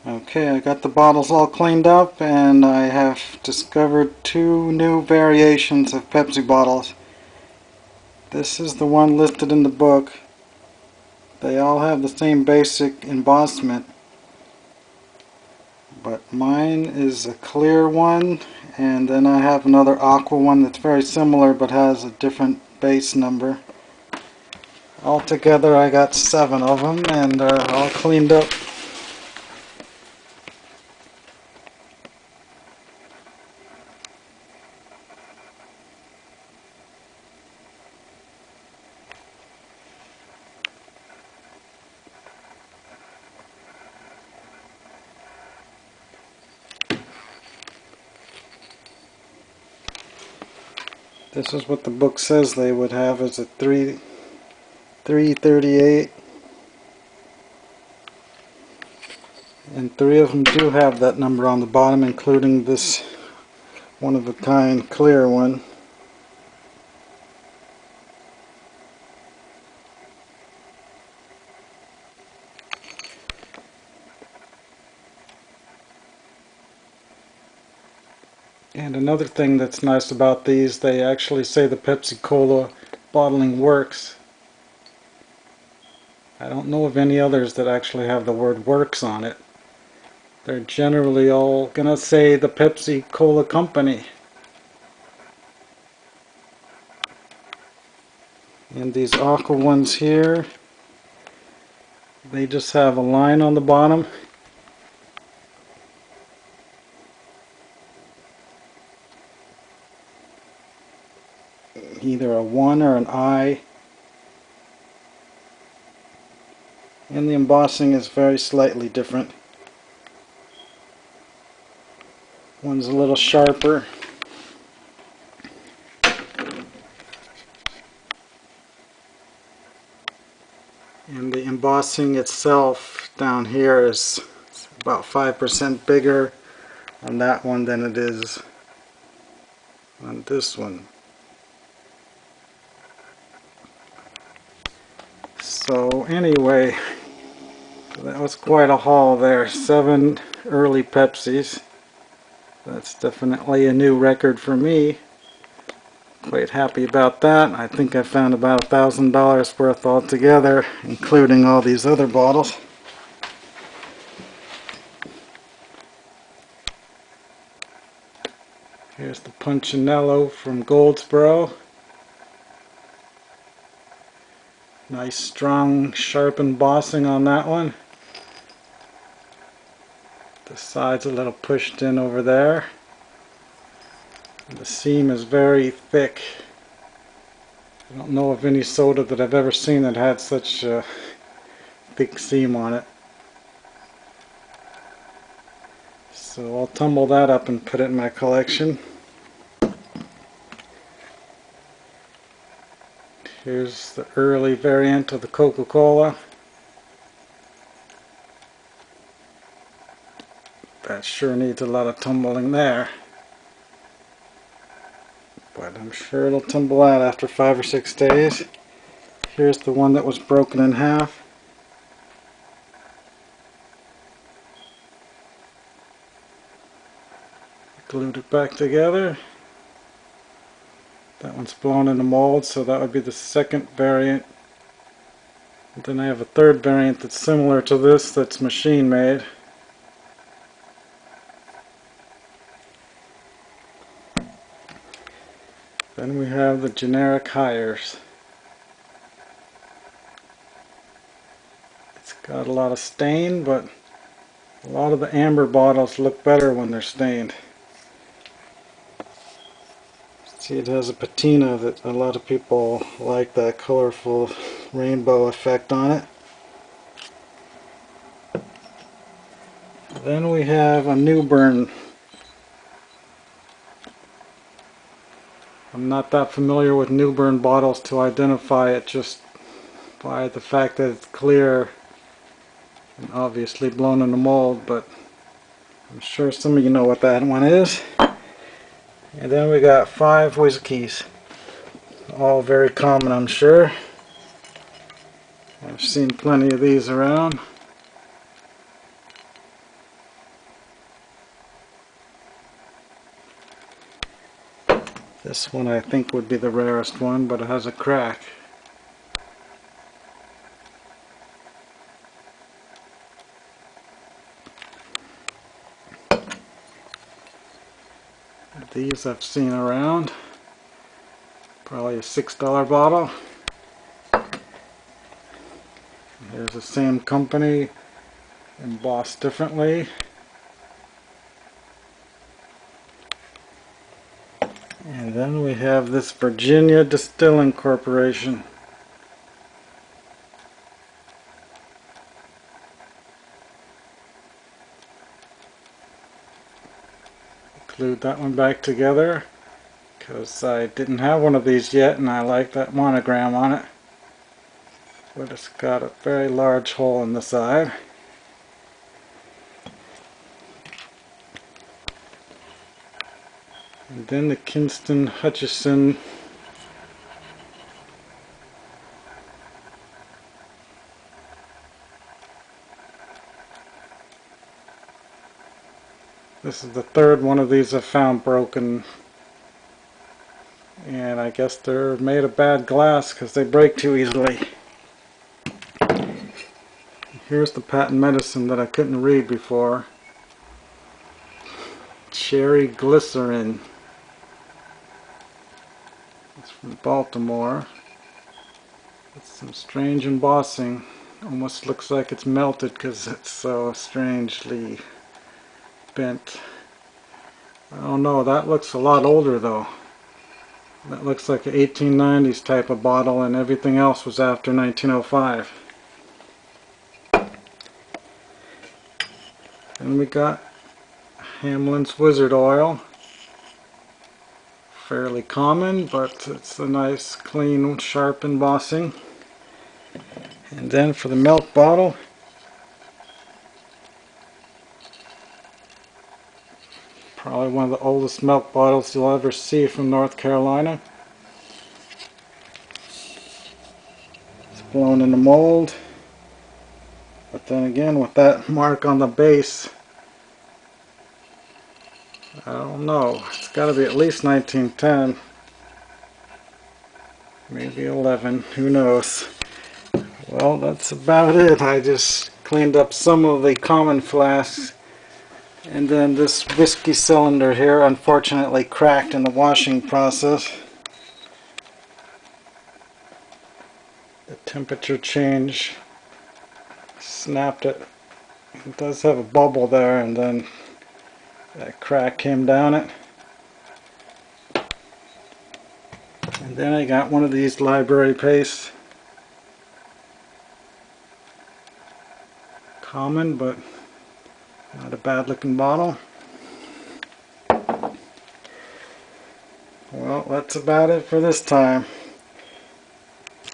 Okay, I got the bottles all cleaned up and I have discovered two new variations of Pepsi bottles. This is the one listed in the book. They all have the same basic embossment, but mine is a clear one, and then I have another aqua one that's very similar but has a different base number. Altogether I got 7 of them and they're all cleaned up. This is what the book says they would have, is a 338, and 3 of them do have that number on the bottom, including this one-of-a-kind clear one. And another thing that's nice about these, they actually say the Pepsi Cola bottling works. I don't know of any others that actually have the word works on it. They're generally all gonna say the Pepsi Cola company. And these aqua ones here, they just have a line on the bottom. Either a 1 or an I. And the embossing is very slightly different. One's a little sharper. And the embossing itself down here is about 5% bigger on that one than it is on this one. So anyway, that was quite a haul there. 7 early Pepsis. That's definitely a new record for me. Quite happy about that. I think I found about $1,000 worth altogether, including all these other bottles. Here's the Punchinello from Goldsboro. Nice strong sharp embossing on that one. The side's a little pushed in over there. The seam is very thick. I don't know of any soda that I've ever seen that had such a thick seam on it. So I'll tumble that up and put it in my collection. Here's the early variant of the Coca-Cola. That sure needs a lot of tumbling there. But I'm sure it'll tumble out after 5 or 6 days. Here's the one that was broken in half. Glued it back together. That one's blown in the mold, so that would be the second variant. And then I have a third variant that's similar to this, that's machine made. Then we have the generic Ayers. It's got a lot of stain, but a lot of the amber bottles look better when they're stained. See, it has a patina that a lot of people like, that colorful rainbow effect on it. Then we have a New Burn. I'm not that familiar with New Burn bottles to identify it just by the fact that it's clear and obviously blown in the mold, but I'm sure some of you know what that one is. And then we got 5 whiskeys. All very common, I'm sure. I've seen plenty of these around. This one I think would be the rarest one, but it has a crack. These I've seen around. Probably a $6 bottle. Here's the same company, embossed differently. And then we have this Virginia Distilling Corporation. Glued that one back together because I didn't have one of these yet and I like that monogram on it. But it's got a very large hole in the side. And then the Kinston Hutchison This is the third one of these I've found broken, and I guess they're made of bad glass because they break too easily. Here's the patent medicine that I couldn't read before. Cherry glycerin. It's from Baltimore. It's some strange embossing. Almost looks like it's melted because it's so strangely bent. I don't know, that looks a lot older though. That looks like an 1890s type of bottle, and everything else was after 1905. And we got Hamlin's Wizard Oil. Fairly common, but it's a nice, clean, sharp embossing. And then for the milk bottle, probably one of the oldest milk bottles you'll ever see from North Carolina. It's blown in the mold. But then again, with that mark on the base, I don't know. It's got to be at least 1910. Maybe 11. Who knows? Well, that's about it. I just cleaned up some of the common flasks. And then this whiskey cylinder here unfortunately cracked in the washing process. The temperature change snapped it. It does have a bubble there, and then that crack came down it. And then I got one of these library pastes. Common, but not a bad looking bottle. Well, that's about it for this time.